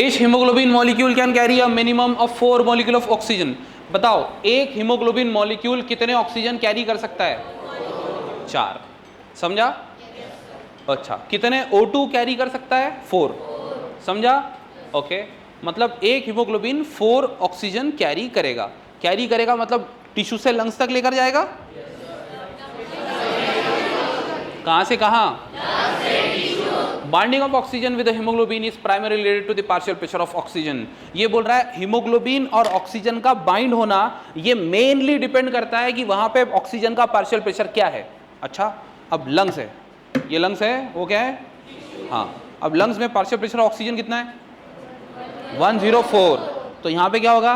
इस haemoglobin molecule can carry a minimum of 4 molecule of oxygen. बताओ एक haemoglobin molecule कितने ऑक्सीजन कैरी कर सकता है? 4। समझा? अच्छा, कितने O2 कैरी कर सकता है? 4। समझा? ओके, मतलब एक हीमोग्लोबिन 4 ऑक्सीजन कैरी करेगा। कैरी करेगा मतलब टिश्यू से लंग्स तक लेकर जाएगा? कहां से कहां? Binding of oxygen with haemoglobin is primary related to the partial pressure of oxygen. ये बोल रहा है हीमोग्लोबिन और ऑक्सीजन का बाइंड होना ये मेनली डिपेंड करता है कि वहां पे ऑक्सीजन का पार्शियल प्रेशर क्या है। अच्छा, अब लंग्स है, ये लंग्स है, वो क्या है? हाँ, अब लंग्स में पार्शियल प्रेशर ऑक्सीजन कितना है? 104। तो यहां पे क्या होगा?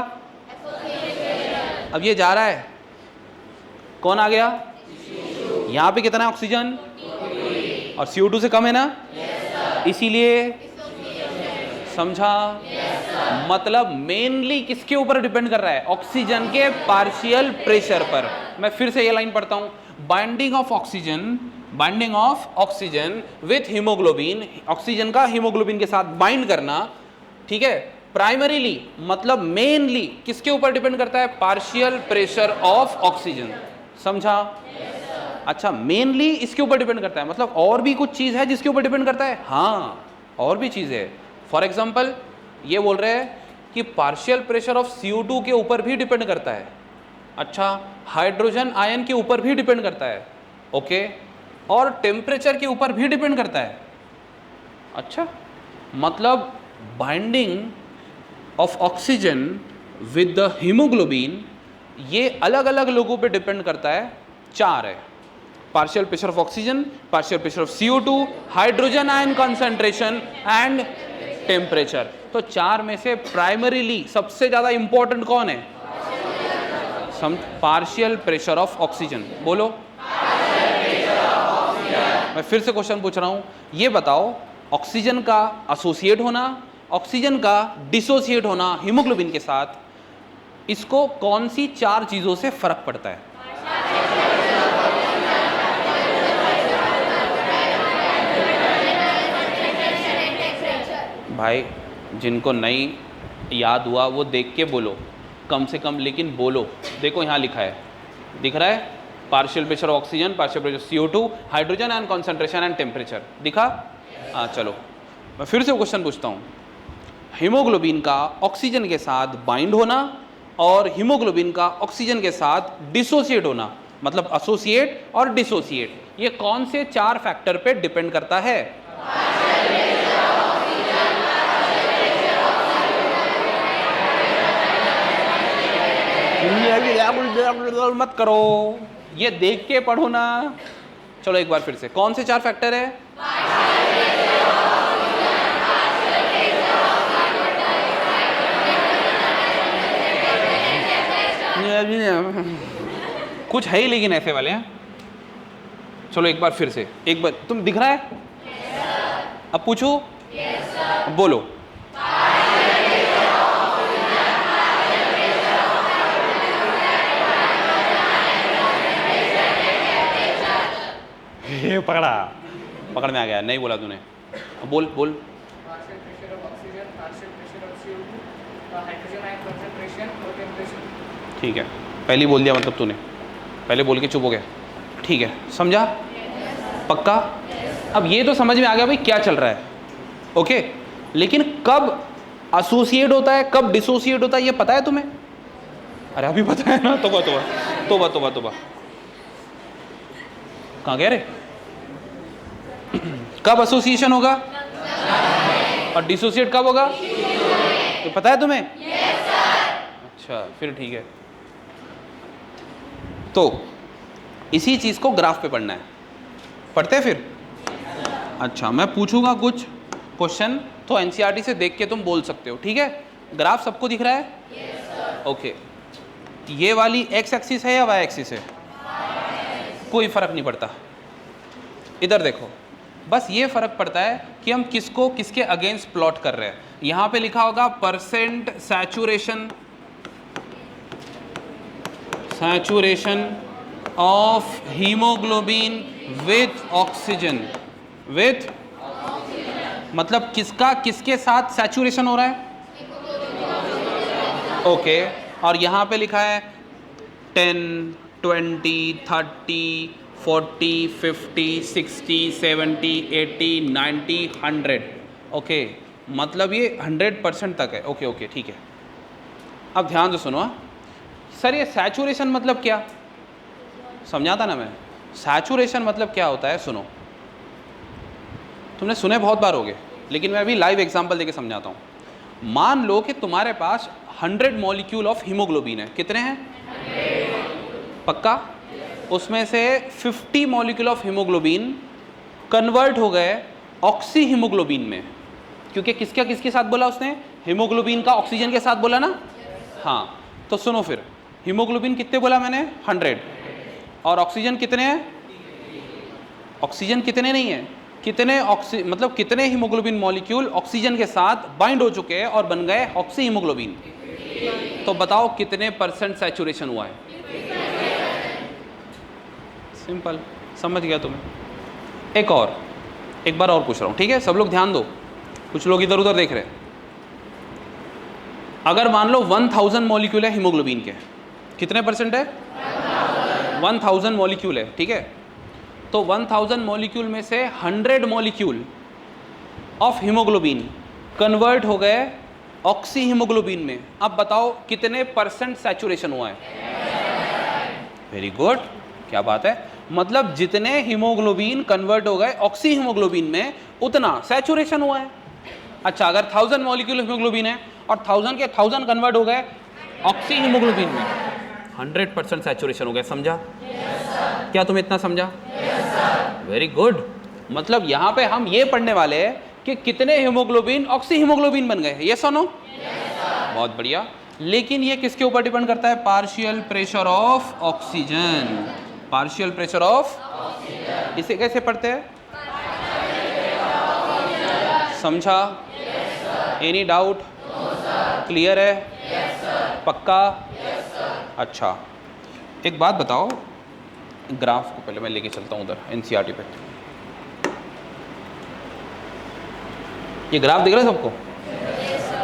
अब ये जा रहा है, कौन आ गया? यहां पे कितना है ऑक्सीजन? और CO2 से कम है ना? इसीलिए समझा? मतलब मेनली किसके ऊपर डिपेंड कर रहा है? ऑक्सीजन के पार्शियल प्रेशर पर। मैं फिर से ये लाइन पढ़ता हूं, binding of oxygen with haemoglobin, oxygen का हीमोग्लोबिन के साथ बाइंड करना, ठीक है, प्राइमरीली मतलब मेनली किसके ऊपर डिपेंड करता है? Partial pressure of oxygen. समझा? अच्छा, मेनली इसके ऊपर डिपेंड करता है, मतलब और भी कुछ चीज है जिसके ऊपर डिपेंड करता है? हाँ, और भी चीज है। फॉर एग्जाम्पल ये बोल रहे हैं कि पार्शियल प्रेशर ऑफ CO2 के ऊपर भी डिपेंड करता है। अच्छा, हाइड्रोजन आयन के ऊपर भी डिपेंड करता है। ओके, और टेम्परेचर के ऊपर भी डिपेंड करता है। अच्छा, मतलब binding of oxygen with the haemoglobin ये अलग अलग लोगों पे डिपेंड करता है। 4 है, partial pressure of oxygen, partial pressure of CO2, hydrogen ion concentration and temperature. तो 4 में से प्राइमरीली सबसे ज्यादा इंपॉर्टेंट कौन है? Partial pressure of oxygen. बोलो। मैं फिर से क्वेश्चन पूछ रहा हूं, ये बताओ ऑक्सीजन का एसोसिएट होना, ऑक्सीजन का डिसोसिएट होना हीमोग्लोबिन के साथ, इसको कौन सी 4 चीजों से फर्क पड़ता है? भाई जिनको नहीं याद हुआ वो देख के बोलो कम से कम, लेकिन बोलो। देखो यहाँ लिखा है, दिख रहा है? Partial pressure of oxygen, partial pressure CO2, hydrogen ion concentration and temperature. दिखा? हाँ, चलो मैं फिर से क्वेश्चन पूछता हूँ। हीमोग्लोबिन का ऑक्सीजन के साथ बाइंड होना और हीमोग्लोबिन का ऑक्सीजन के साथ डिसोसिएट होना, मतलब एसोसिएट और डिसोसिएट, ये कौन से 4 फैक्टर पे डिपेंड करता है? मत करो, ये देख के पढ़ो ना। चलो एक बार फिर से, कौन से 4 फैक्टर है? कुछ है ही लेकिन ऐसे वाले हैं। चलो एक बार फिर से, एक बार तुम दिख रहा है? अब पूछो। बोलो। ये पकड़ा, पकड़ में आ गया, नहीं बोला तूने। बोल बोल। ठीक है, पहले बोल दिया मतलब तूने, पहले बोल के चुप हो गया। ठीक है, समझा? पक्का? अब ये तो समझ में आ गया भाई क्या चल रहा है। ओके, लेकिन कब एसोसिएट होता है, कब डिसोसिएट होता है, ये पता है तुम्हें? अरे अभी पता है ना? तोबा तोबा तोबा तोबा तोबा, कहाँ गया रे? कब एसोसिएशन होगा और डिसोसिएट कब होगा? तो पता है तुम्हें? अच्छा, फिर ठीक है। तो इसी चीज को ग्राफ पे पढ़ना है, पढ़ते हैं फिर? अच्छा, मैं पूछूंगा कुछ क्वेश्चन, तो एनसीईआरटी से देख के तुम बोल सकते हो, ठीक है? ग्राफ सबको दिख रहा है? ओके, ये वाली एक्स एक्सिस है या वाई एक्सिस है? कोई फर्क नहीं पड़ता, इधर देखो, बस ये फर्क पड़ता है कि हम किसको किसके अगेंस्ट प्लॉट कर रहे हैं। यहां पे लिखा होगा percent saturation, saturation of haemoglobin with oxygen, with मतलब किसका किसके साथ सैचुरेशन हो रहा है? ओके, और यहाँ पे लिखा है 10, 20, 30, 40, 50, 60, 70, 80, 90, 100। ओके, मतलब ये 100% तक है। ओके ओके ठीक है। अब ध्यान से सुनो। सर ये सैचुरेशन मतलब क्या? समझाता ना मैं। सैचुरेशन मतलब क्या होता है, सुनो। तुमने सुने बहुत बार होगे, लेकिन मैं अभी लाइव एग्जांपल देके समझाता हूँ। मान लो कि तुम्हारे पास 100 मॉलिक्यूल ऑफ हीमोग्लोबिन है। कितने हैं? 100। पक्का? उसमें से 50 मॉलिक्यूल ऑफ हीमोग्लोबिन कन्वर्ट हो गए ऑक्सी हीमोग्लोबिन में, क्योंकि किसके साथ बोला उसने? हीमोग्लोबिन का ऑक्सीजन के साथ बोला ना। हाँ, तो सुनो फिर, हीमोग्लोबिन कितने बोला मैंने? 100। और ऑक्सीजन कितने हैं? ऑक्सीजन कितने नहीं है, कितने मतलब कितने हीमोग्लोबिन मॉलिक्यूल ऑक्सीजन के साथ बाइंड हो चुके हैं और बन गए ऑक्सी हीमोग्लोबिन। तो बताओ कितने % सैचुरेशन हुआ है? सिंपल, समझ गया तुम्हें। एक बार और पूछ रहा हूँ, ठीक है? सब लोग ध्यान दो, कुछ लोग इधर उधर देख रहे हैं। अगर मान लो 1000 मॉलिक्यूल है हीमोग्लोबिन के, कितने % है? 1000 मॉलिक्यूल है, ठीक है? तो 1000 मॉलिक्यूल में से 100 मॉलिक्यूल ऑफ हीमोग्लोबिन कन्वर्ट हो गए ऑक्सी हीमोग्लोबिन में। अब बताओ कितने % सैचुरेशन हुआ है? वेरी गुड, क्या बात है। मतलब जितने हीमोग्लोबिन कन्वर्ट हो गए ऑक्सी हीमोग्लोबिन में, उतना सैचुरेशन हुआ है। अच्छा, अगर 1000 मॉलिक्यूल हीमोग्लोबिन है और 1000 के 1000 कन्वर्ट हो गए ऑक्सी हीमोग्लोबिन में, 100% सैचुरेशन हो गया। समझा? क्या तुम इतना समझा? Very good. मतलब यहाँ पे हम ये पढ़ने वाले हैं कि कितने हीमोग्लोबिन ऑक्सी हीमोग्लोबिन बन गए। ये सुनो, बहुत बढ़िया। लेकिन ये किसके ऊपर डिपेंड करता है? Partial pressure of oxygen. Partial pressure of, इसे कैसे पढ़ते हैं? समझा? Any doubt? क्लियर है? पक्का? अच्छा, एक बात बताओ, ग्राफ को पहले मैं लेके चलता हूँ उधर एनसीईआरटी पे। ये ग्राफ दिख रहा है सबको?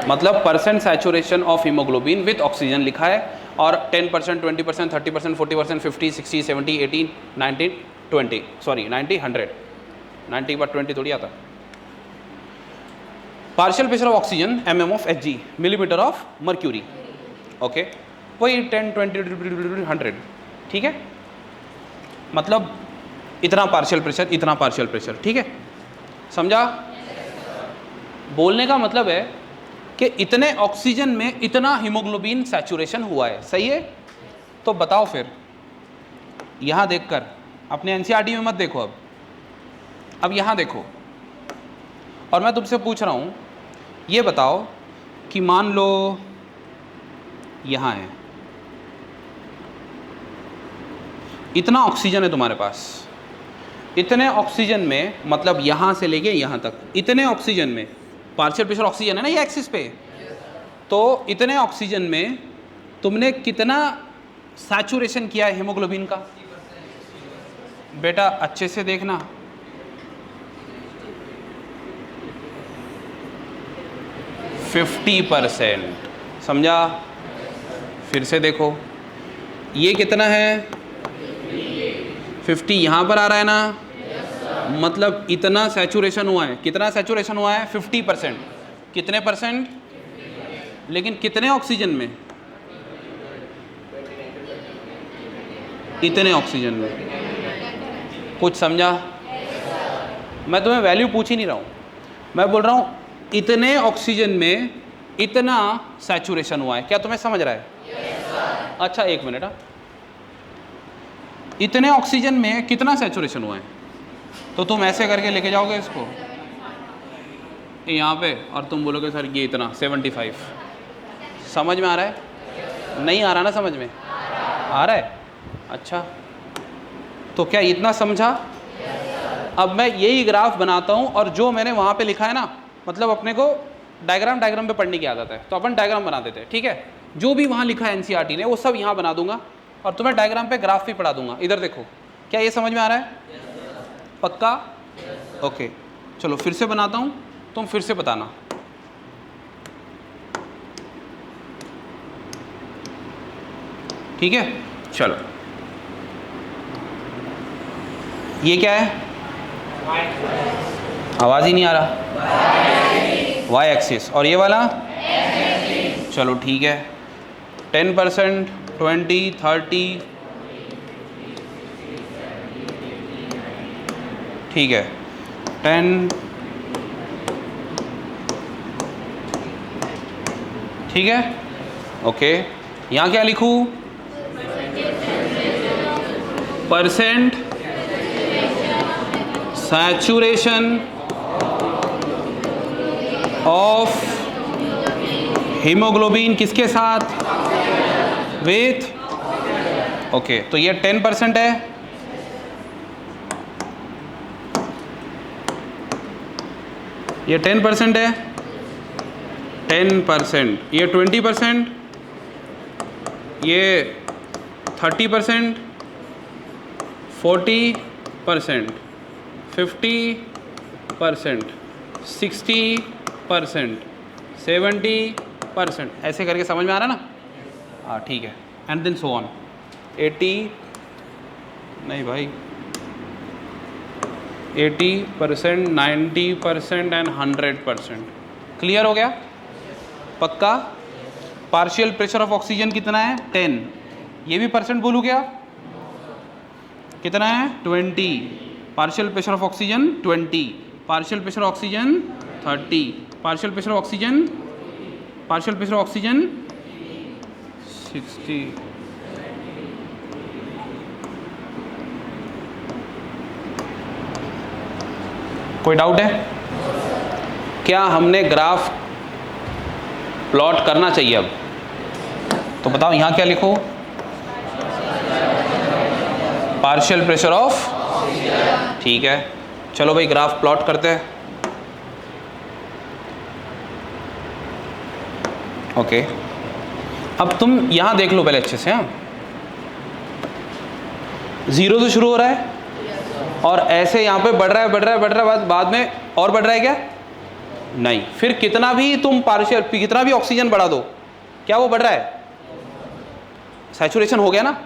मतलब % saturation of haemoglobin with oxygen लिखा है, और 10%, 20%, 30%, 40%, 50, 60, 70, 80, 90, 20, सॉरी 90, 100, 90 पर 20 थोड़ी आता। Partial pressure of oxygen mm of Hg, millimetre of mercury. Okay, वही 10, 20, 100, ठीक है? मतलब इतना पार्शियल प्रेशर, इतना पार्शियल प्रेशर, ठीक है? समझा? बोलने का मतलब है कि इतने ऑक्सीजन में इतना हीमोग्लोबिन सैचुरेशन हुआ है। सही है? तो बताओ फिर, यहाँ देखकर, अपने एनसीईआरटी में मत देखो, अब यहाँ देखो, और मैं तुमसे पूछ रहा हूँ, ये बताओ कि मान लो यहाँ है, इतना ऑक्सीजन है तुम्हारे पास। इतने ऑक्सीजन में, मतलब यहाँ से लेके यहाँ तक, इतने ऑक्सीजन में, पार्शियल प्रेशर ऑक्सीजन है ना ये एक्सिस पे, तो इतने ऑक्सीजन में तुमने कितना सैचुरेशन किया है हीमोग्लोबिन का? बेटा अच्छे से देखना, 50%। समझा? फिर से देखो, ये कितना है? 50 यहाँ पर आ रहा है ना। मतलब इतना सैचुरेशन हुआ है। कितना सैचुरेशन हुआ है? 50%। कितने %? लेकिन कितने ऑक्सीजन में? इतने ऑक्सीजन में। कुछ समझा? मैं तुम्हें वैल्यू पूछ ही नहीं रहा हूँ, मैं बोल रहा हूँ इतने ऑक्सीजन में इतना सैचुरेशन हुआ है। क्या तुम्हें समझ रहा है? अच्छा एक मिनट, इतने ऑक्सीजन में कितना सैचुरेशन हुआ है? तो तुम ऐसे करके लेके जाओगे इसको यहाँ पे, और तुम बोलोगे सर ये इतना 75। समझ में आ रहा है? नहीं आ रहा ना समझ में? आ रहा है? अच्छा, तो क्या इतना समझा? अब मैं यही ग्राफ बनाता हूँ, और जो मैंने वहाँ पे लिखा है ना, मतलब अपने को डायग्राम पे पढ़ने की आदत है, तो अपन डायग्राम बना देते हैं, ठीक है? जो भी वहाँ लिखा है एनसीईआरटी ने वो सब यहाँ बना दूंगा, और तुम्हें डायग्राम पे ग्राफ भी पढ़ा दूंगा। इधर देखो, क्या ये समझ में आ रहा है? पक्का? ओके, चलो फिर से बनाता हूँ। तुम फिर से बताना। ठीक है, चलो ये क्या है? आवाज ही नहीं आ रहा। Y axis. और ये वाला? चलो ठीक है, 10%, 20, 30, ठीक है, 10, ठीक है, ओके। यहाँ क्या लिखूँ? परसेंट सैचुरेशन ऑफ हीमोग्लोबिन किसके साथ? विथ, ओके, तो ये 10% है, ये 10% है, 10%, ये 20%, ये 30%, 40%, 50%, 60%, 70%, ऐसे करके समझ में आ रहा ना? हाँ ठीक है, एंड देन सो ऑन। 80, नहीं भाई, 80%, 90% एंड 100%। क्लियर हो गया? पक्का? पार्शियल प्रेशर ऑफ ऑक्सीजन कितना है? 10। ये भी परसेंट बोलूँ क्या? कितना है? 20। Partial pressure of oxygen 20, partial pressure oxygen 30, partial pressure oxygen 60। कोई डाउट है क्या? हमने ग्राफ प्लॉट करना चाहिए अब, तो बताओ यहाँ क्या लिखो? पार्शियल प्रेशर ऑफ, ठीक है, चलो भाई ग्राफ प्लॉट करते हैं। ओके, अब तुम यहाँ देख लो पहले अच्छे से। हाँ, 0 से शुरू हो रहा है और ऐसे यहाँ पे बढ़ रहा है, बढ़ रहा है, बढ़ रहा है, बाद में और बढ़ रहा है क्या? नहीं। फिर कितना भी तुम पार्शियल, कितना भी ऑक्सीजन बढ़ा दो, क्या वो बढ़ रहा है? सैचुरेशन हो गया ना?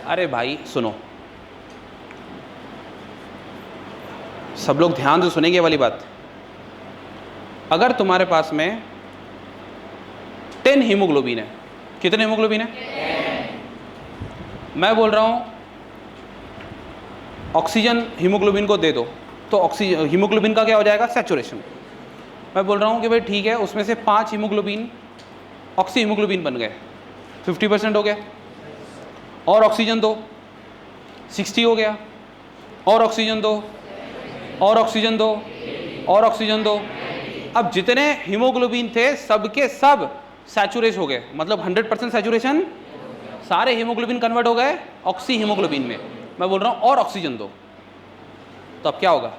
अरे भाई सुनो, सब लोग ध्यान से सुनेंगे वाली बात। अगर तुम्हारे पास में 10 हीमोग्लोबिन है, कितने हीमोग्लोबिन है? 10। मैं बोल रहा हूं ऑक्सीजन हीमोग्लोबिन को दे दो, तो ऑक्सीजन हीमोग्लोबिन का क्या हो जाएगा? सैचुरेशन। मैं बोल रहा हूं कि भाई ठीक है, उसमें से 5 हीमोग्लोबिन ऑक्सी हीमोग्लोबिन बन गए, 50% हो गया। और ऑक्सीजन दो, 60 हो गया। और ऑक्सीजन दो, और ऑक्सीजन दो, और ऑक्सीजन दो। अब जितने हीमोग्लोबिन थे सबके सब सैचुरेट हो गए, मतलब 100% सैचुरेशन, सारे हीमोग्लोबिन कन्वर्ट हो गए ऑक्सी हीमोग्लोबिन में। मैं बोल रहा हूं और ऑक्सीजन दो, तो अब क्या होगा?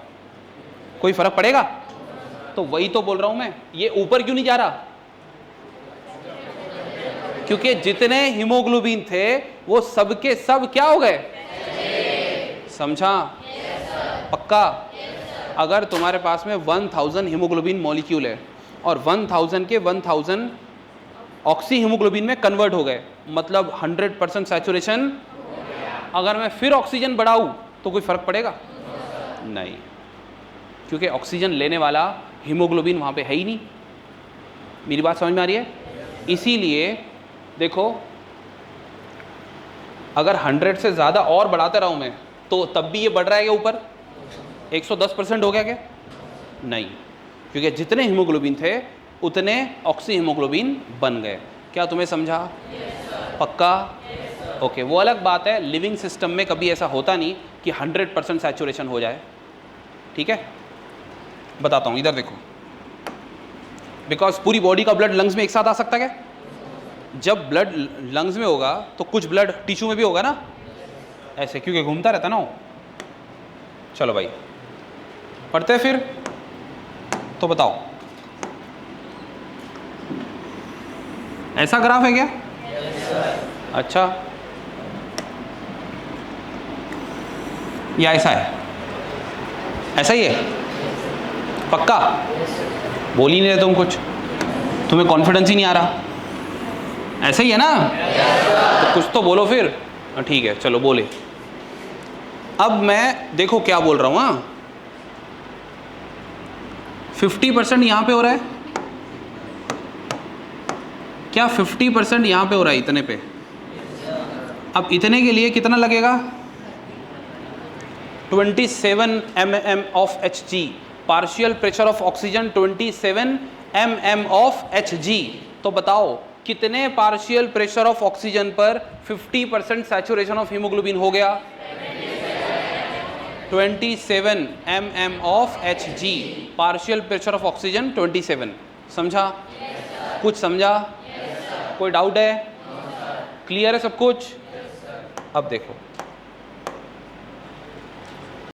कोई फर्क पड़ेगा? तो वही तो बोल रहा हूं मैं, ये ऊपर क्यों नहीं जा रहा? क्योंकि जितने हीमोग्लोबिन थे वो सबके सब क्या हो गए? समझा? पक्का? अगर तुम्हारे पास में 1000 हीमोग्लोबिन मॉलिक्यूल है और 1000 के 1000 ऑक्सी हीमोग्लोबिन में कन्वर्ट हो गए, मतलब 100% सैचुरेशन। अगर मैं फिर ऑक्सीजन बढ़ाऊं तो कोई फर्क पड़ेगा? नहीं, क्योंकि ऑक्सीजन लेने वाला हीमोग्लोबिन वहां पे है ही नहीं। मेरी बात समझ में आ रही है? इसीलिए देखो, अगर 100 से ज़्यादा और बढ़ाते रहूं मैं, तो तब भी ये बढ़ रहा है क्या ऊपर? 110% हो गया क्या? नहीं, क्योंकि जितने हीमोग्लोबिन थे उतने ऑक्सी हीमोग्लोबिन बन गए। क्या तुम्हें समझा? पक्का? ओके, वो अलग बात है, लिविंग सिस्टम में कभी ऐसा होता नहीं कि 100% सैचुरेशन हो जाए। ठीक है, बताता हूँ, इधर देखो। बिकॉज पूरी बॉडी का ब्लड लंग्स में एक साथ आ सकता है क्या? जब ब्लड लंग्स में होगा तो कुछ ब्लड टिश्यू में भी होगा ना, ऐसे, क्योंकि घूमता रहता ना वो। चलो भाई पढ़ते हैं फिर, तो बताओ ऐसा ग्राफ है क्या? अच्छा, या ऐसा है? ऐसा ही है? पक्का? बोल ही नहीं रहे तुम कुछ, तुम्हें कॉन्फिडेंस ही नहीं आ रहा, ऐसा ही है ना? तो कुछ तो बोलो फिर। ठीक है चलो बोले। अब मैं देखो क्या बोल रहा हूँ, हाँ 50% यहाँ पे हो रहा है क्या? 50% यहाँ पे हो रहा है, इतने पे। अब इतने के लिए कितना लगेगा? 27 mm of Hg, partial pressure of oxygen 27 mm of Hg। तो बताओ कितने पार्शियल प्रेशर ऑफ ऑक्सीजन पर 50% सैचुरेशन ऑफ हीमोग्लोबिन हो गया? 27 mm of Hg, partial pressure of oxygen 27। समझा? कुछ समझा? कोई डाउट है? क्लियर है सब कुछ? अब देखो